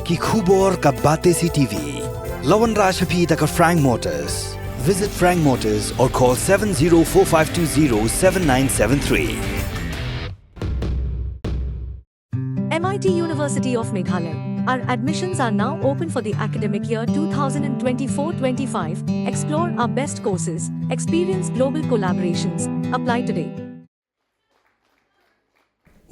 ki khubor ka Bate CTV. Lawan Rashaphi taka Frank Motors. Visit Frank Motors or call 7045207973. MIT University of Meghalaya. Our admissions are now open for the academic year 2024-25. Explore our best courses, experience global collaborations. Apply today.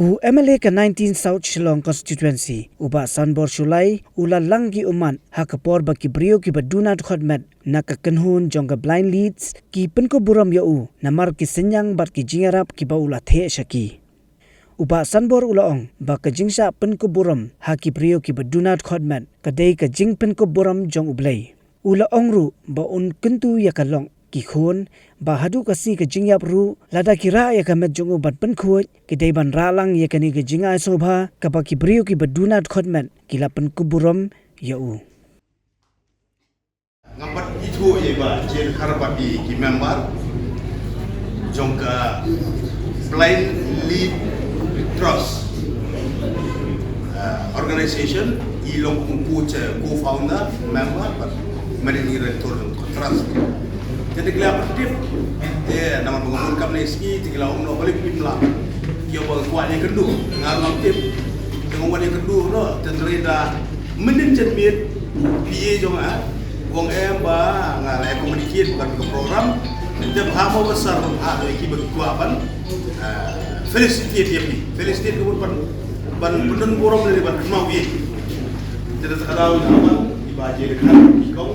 MLA ka 19 South Shillong constituency uba Sanbor Shulai ula langi uman hakapor ba kibrio ki baduna khadmet nakakanhun jonga blind leads ki penko buram yau namar ki senyang bat ki jingarap ki baula the shaki uba Sanbor ulaong ba ka jingsha penko buram haki brio ki baduna khadmet kadai ka jing penko buram jong ublai ula ongru ba un kuntu yakalong ki khon ba hadu kasi ka jingyap ru lada kira ya kamet jongo bat pen khoj ki dei ban ralang ya kani ka jinga sobha ka ba ki brio ki baduna khotmet ki la pen kuburam yau ngambat itu ye ba jen karbati ki member jongka blind lead trust organization ilong kumpu co-founder member but managing director trust jadi kelihatan aktif, nama pengumpul kami ski, tiga no balik pimla, yang kuatnya kedua, ngaruh aktif, pengumpulnya kedua no, tentunya dah menenjat mit, PA juga, wong ba, ngarai komunikasi bukan ke program, jam hama besar, iki berkuapan, felicitate dia pi, felicitate kemudian ban penun borong dari ban mau ye, jadi sekarang apa, ibaje dekat ikau.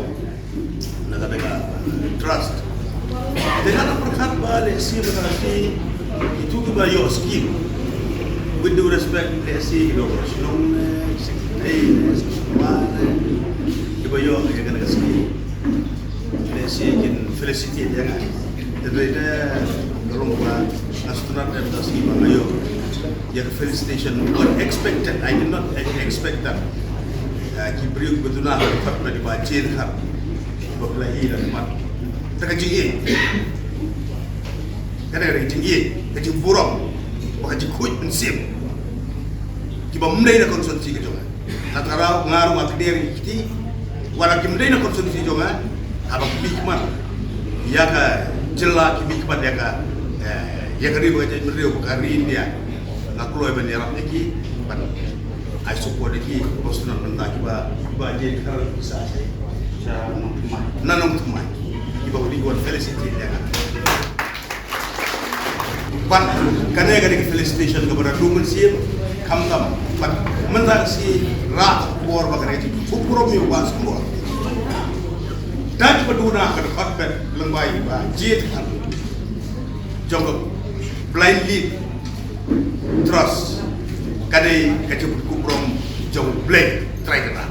Trust. Dengan perkat balik si berarti itu juga yo skill. With due respect, let's see you know, secretary, juga yo yang kena skill. Let's see can felicitate yang ada. Jadi kalau buat astronaut dan dasi bang yo, yang felicitation unexpected. I did not expect that. Kibriuk betul lah dapat dibaca kan. Berkelahi dan mat. Terkejut kadang-kadang kejut burung, kejut kuit pensim. Kiba mendai na konsumsi kejongan. Natara ngaruh mati diri kita, walau kita mendai na konsumsi kejongan, abang bikman, ya ka jelas bikman ya ka ribu aja meriu bukarin dia, ngakuloi banyak lagi, pan, I support lagi, bosan mentah kiba jadi kalau bisa saya, nanong tumai. Iba uligon felicity dia kan. Pan karena gadi felicitation kepada dumen sih kam pan mentak si rat por bagare itu ukurom yo pas semua. Dan peduna ke dekat lembai ba jit kan. Jonggo blind lead trust kadai kecebut ukurom jong black try kena.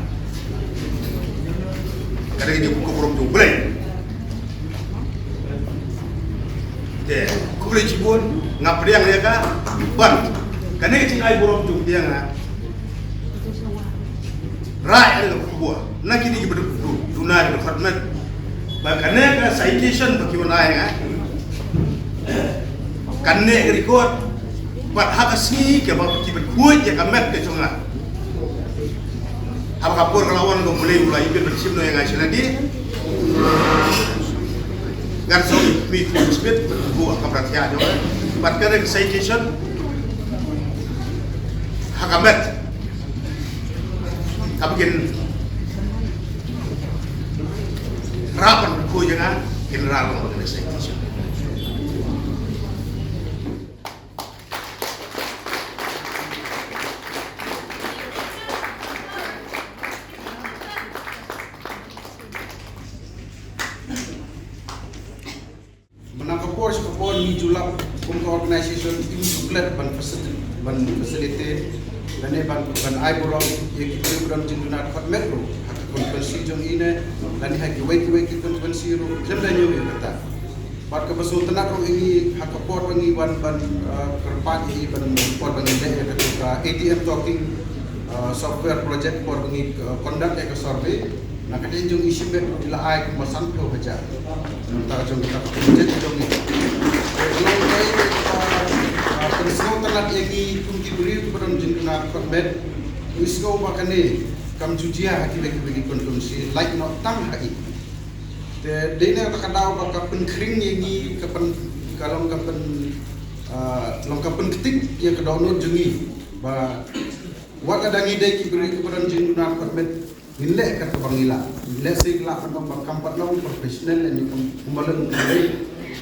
Kadai kecebut ukurom jong black. Kulit cibun ngapriang ya kan, ban, karena itu ai burung tu dia ngah, rai ada kubuah, nak ini kita dunar department, karena kan citation bagaimana ya, karena record, buat hak asli kita kuat ya kamet ke cunga, hak kapur kelawan mulai ikut bersim no yang asli lagi. Garso mi speed buah kapratian jo bat kare citation hakamet kabikin rapan ko jangan general mengenai citation ni julap untuk organisasi tim suklet ban facilitate dan ban ai borong yang kita bukan jenduna kot metro hak konvensi jong ine dan hak wait konvensi ro jenda nyu kata bat ke besul tenak ro ini hak por bangi ban kerpan ini ban por bangi dek kata ATM talking software project por bangi conduct ke survey nak kata jong isu bet ila ai kemasan pro baca tak jong kita project jong ini Kalau telah lagi kunci beri kepada jenderal korban, usko makane kam jujia haki bagi konsumsi like not tang haki te dene ta kadau ba ka pen kring yengi ka pen kalong ka pen long ka pen ketik ye ka download jengi ba wa ka dangi dai ki beri kepada jin na permit nilai ka bangila nilai segla pa ba kampat long professional ni kumbalang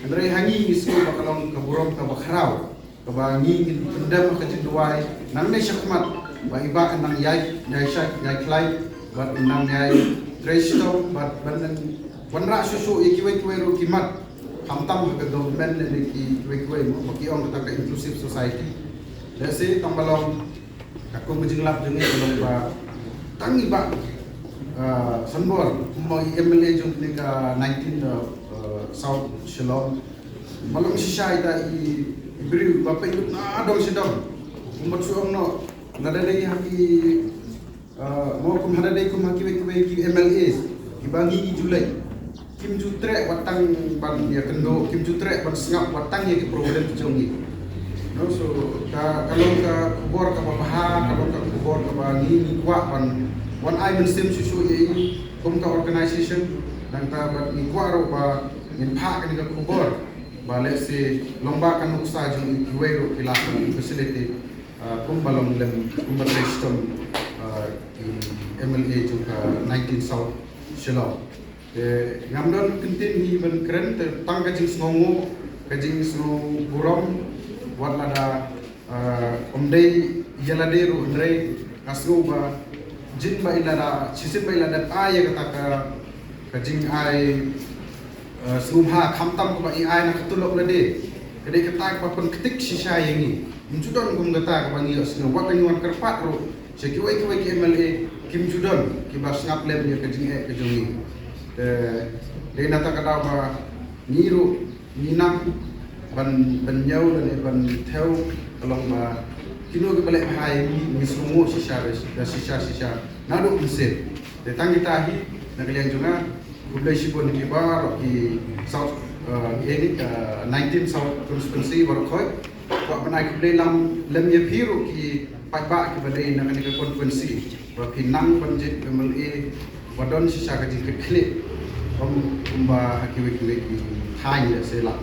Andrei hangi isu ba kalong ka burom ka bakhrau ka ba ngi pendam ka jinduai nang ne syakmat ba iba nang yai syak yai klai ba nang yai tresto ba banan wanra susu ikiwe ro kimat hamtam ka government ne ki we mo ki ong ta ka inclusive society dase tambalong aku menjenglap jengi kalong ba tangi ba sanbor mo MLA jung ni ka 19 South Shillong malam sisa ita ibri bapak ikut na dong sedang umat suam no nada dai haki mau kum hada dai kum haki ki MLA ibangi ki Julai Kim Jutre watang ban ya kendo Kim Jutre ban sengap watang ya ki problem jongi no so kalau ka kubor ka baha kalau ka kubor ka bangi ni kwa ban one I sim susu ye kum ka organization dan ka ban ni kwa ro ba in pak ni ka kubor ba let's say lomba kan uksa jong iwero kilasan facility kumbalong lem kumbaleston MLA juga 19 South Shillong ngamdon kentin ni ben keren tang kajing snongo kajing sno burom wat lada omdei yaladero ndrei kasno ba jin ba ilada sisin ba ilada ay kata ka kajing ay sumha khamtam ko ba ai na katulok lade kedai ketak pa pen ketik sisa yengi Judon kum gata ka bangi asno wa kanyuan kerpat ro sekiwai ki MLA Kim Judon ki bas ngap lem ya kajing ke jongi de nata kada ba niru ninam ban nyau dan ban theo along ba kino ke balik hai mi sumo sisa nado kunse de tangi tahi na kalian juga ublai sibon ki bar ki South ini 19 South Constituency Warkhoi Pak penai kebeli lem ye piru ki pajak ki badai nak ni konferensi ba pinang panjit MLA wadon sisa ka jik klik om ba hakiwe ki thai se la